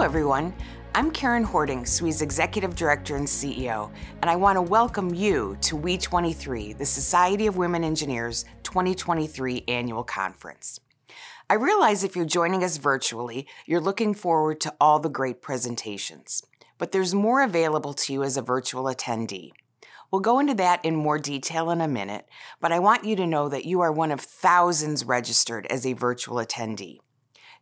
everyone. I'm Karen Hording, Swe's Executive Director and CEO, and I want to welcome you to Swe23, the Society of Women Engineers 2023 Annual Conference. I realize if you're joining us virtually, you're looking forward to all the great presentations, but there's more available to you as a virtual attendee. We'll go into that in more detail in a minute, but I want you to know that you are one of thousands registered as a virtual attendee.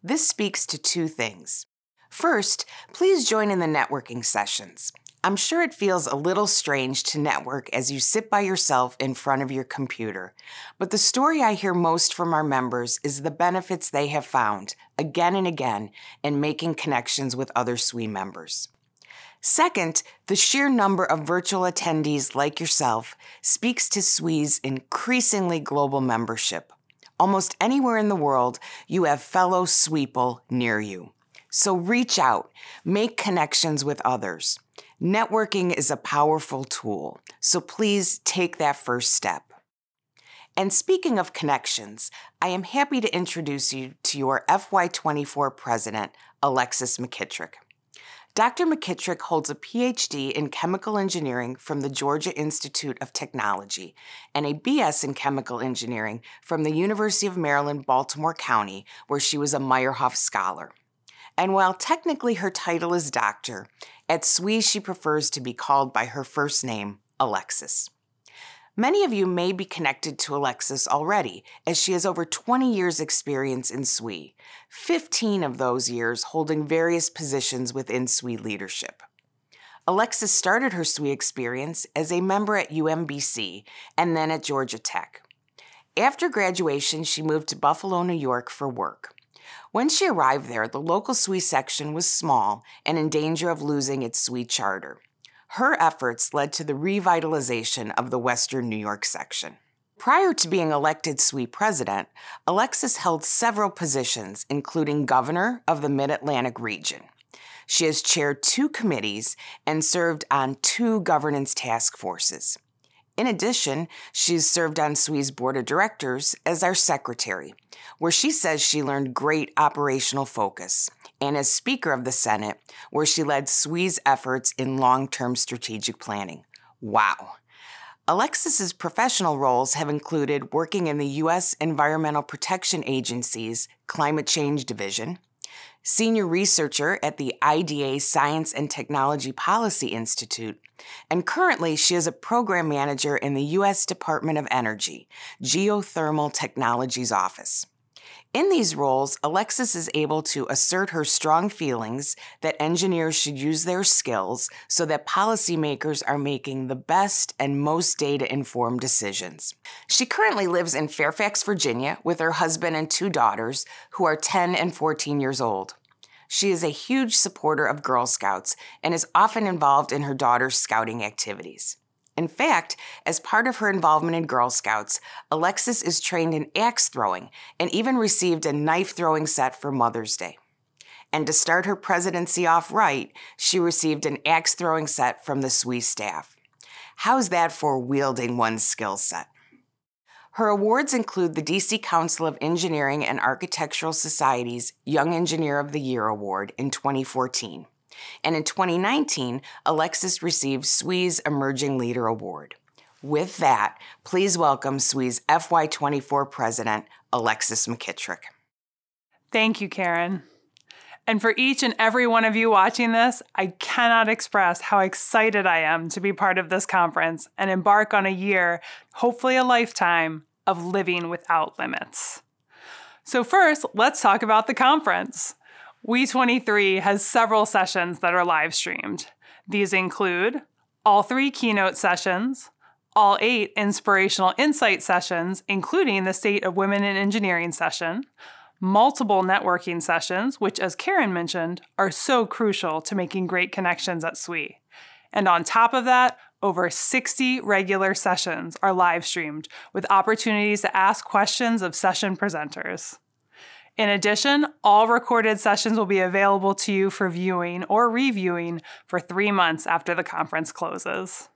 This speaks to two things. First, please join in the networking sessions. I'm sure it feels a little strange to network as you sit by yourself in front of your computer, but the story I hear most from our members is the benefits they have found, again and again, in making connections with other SWE members. Second, the sheer number of virtual attendees like yourself speaks to SWE's increasingly global membership. Almost anywhere in the world, you have fellow SWEpeople near you. So reach out, make connections with others. Networking is a powerful tool, so please take that first step. And speaking of connections, I am happy to introduce you to your FY24 President, Alexis McKittrick. Dr. McKittrick holds a PhD in chemical engineering from the Georgia Institute of Technology and a BS in chemical engineering from the University of Maryland, Baltimore County, where she was a Meyerhoff Scholar. And while technically her title is doctor, at SWE she prefers to be called by her first name, Alexis. Many of you may be connected to Alexis already, as she has over 20 years' experience in SWE, 15 of those years holding various positions within SWE leadership. Alexis started her SWE experience as a member at UMBC and then at Georgia Tech. After graduation, she moved to Buffalo, New York for work. When she arrived there, the local SWE section was small and in danger of losing its SWE charter. Her efforts led to the revitalization of the Western New York section. Prior to being elected SWE president, Alexis held several positions, including governor of the Mid-Atlantic region. She has chaired 2 committees and served on 2 governance task forces. In addition, she's served on SWE's board of directors as our secretary, where she says she learned great operational focus, and as Speaker of the Senate, where she led SWE's efforts in long-term strategic planning. Wow! Alexis's professional roles have included working in the U.S. Environmental Protection Agency's Climate Change Division, senior researcher at the IDA Science and Technology Policy Institute, and currently she is a program manager in the U.S. Department of Energy, Geothermal Technologies Office. In these roles, Alexis is able to assert her strong feelings that engineers should use their skills so that policymakers are making the best and most data-informed decisions. She currently lives in Fairfax, Virginia, with her husband and 2 daughters, who are 10 and 14 years old. She is a huge supporter of Girl Scouts and is often involved in her daughter's scouting activities. In fact, as part of her involvement in Girl Scouts, Alexis is trained in axe throwing and even received a knife throwing set for Mother's Day. And to start her presidency off right, she received an axe throwing set from the SWE staff. How's that for wielding one's skill set? Her awards include the DC Council of Engineering and Architectural Society's Young Engineer of the Year Award in 2014. And in 2019, Alexis received SWE's Emerging Leader Award. With that, please welcome SWE's FY24 President, Alexis McKittrick. Thank you, Karen. And for each and every one of you watching this, I cannot express how excited I am to be part of this conference and embark on a year, hopefully a lifetime, of living without limits. So first, let's talk about the conference. Swe23 has several sessions that are live streamed. These include all 3 keynote sessions, all 8 inspirational insight sessions, including the State of Women in Engineering session, multiple networking sessions, which, as Karen mentioned, are so crucial to making great connections at SWE. And on top of that, over 60 regular sessions are live streamed with opportunities to ask questions of session presenters. In addition, all recorded sessions will be available to you for viewing or reviewing for 3 months after the conference closes.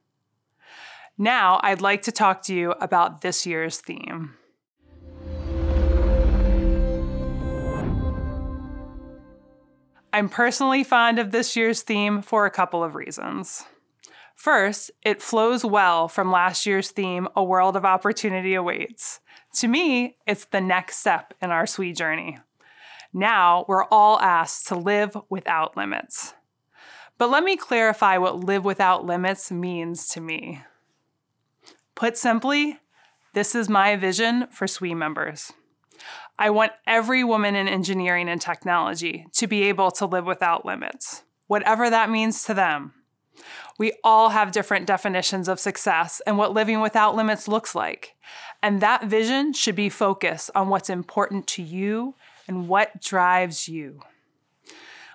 Now, I'd like to talk to you about this year's theme. I'm personally fond of this year's theme for a couple of reasons. First, it flows well from last year's theme, A World of Opportunity Awaits. To me, it's the next step in our SWE journey. Now, we're all asked to live without limits. But let me clarify what live without limits means to me. Put simply, this is my vision for SWE members. I want every woman in engineering and technology to be able to live without limits, whatever that means to them. We all have different definitions of success and what living without limits looks like. And that vision should be focused on what's important to you and what drives you.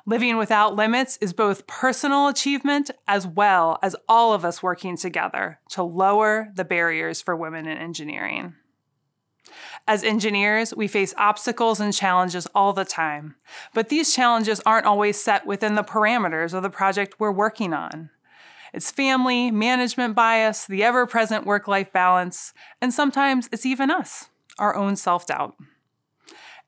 Living without limits is both personal achievement as well as all of us working together to lower the barriers for women in engineering. As engineers, we face obstacles and challenges all the time, but these challenges aren't always set within the parameters of the project we're working on. It's family, management bias, the ever-present work-life balance, and sometimes it's even us, our own self-doubt.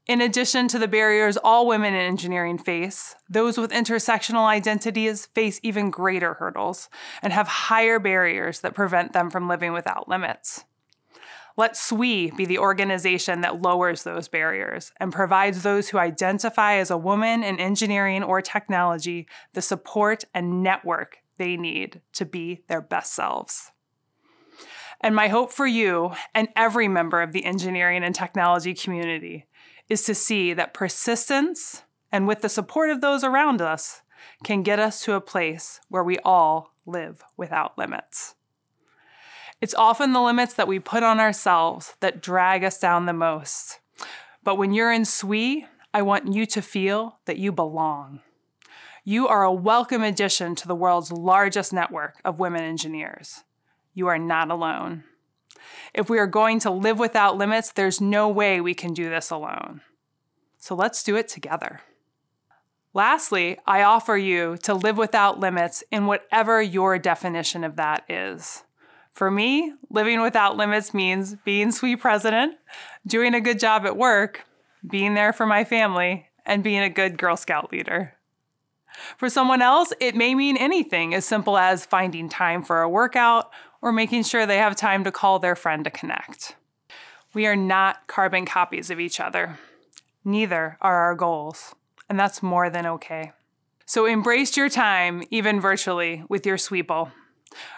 In addition to the barriers all women in engineering face, those with intersectional identities face even greater hurdles and have higher barriers that prevent them from living without limits. Let SWE be the organization that lowers those barriers and provides those who identify as a woman in engineering or technology the support and network they need to be their best selves. And my hope for you and every member of the engineering and technology community is to see that persistence, and with the support of those around us, can get us to a place where we all live without limits. It's often the limits that we put on ourselves that drag us down the most. But when you're in SWE, I want you to feel that you belong. You are a welcome addition to the world's largest network of women engineers. You are not alone. If we are going to live without limits, there's no way we can do this alone. So let's do it together. Lastly, I offer you to live without limits in whatever your definition of that is. For me, living without limits means being SWE president, doing a good job at work, being there for my family, and being a good Girl Scout leader. For someone else, it may mean anything as simple as finding time for a workout or making sure they have time to call their friend to connect. We are not carbon copies of each other. Neither are our goals, and that's more than okay. So embrace your time, even virtually, with your SWEeple.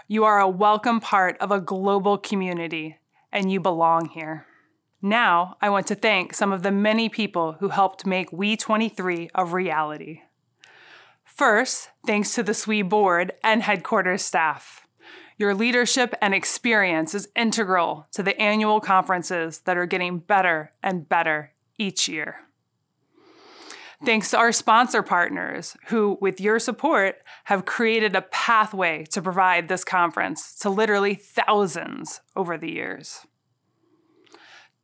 You are a welcome part of a global community, and you belong here. Now, I want to thank some of the many people who helped make We23 a reality. First, thanks to the SWE board and headquarters staff. Your leadership and experience is integral to the annual conferences that are getting better and better each year. Thanks to our sponsor partners who, with your support, have created a pathway to provide this conference to literally thousands over the years.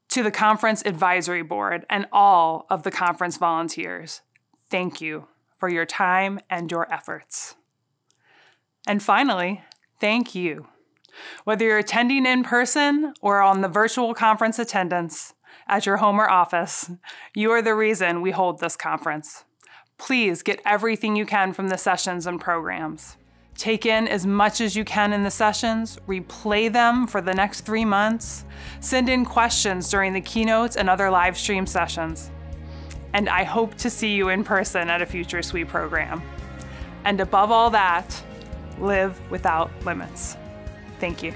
To the Conference Advisory Board and all of the conference volunteers, thank you for your time and your efforts. And finally, thank you. Whether you're attending in person or on the virtual conference attendance, at your home or office, you are the reason we hold this conference. Please get everything you can from the sessions and programs. Take in as much as you can in the sessions, replay them for the next 3 months, send in questions during the keynotes and other live stream sessions. And I hope to see you in person at a future SWE program. And above all that, live without limits. Thank you.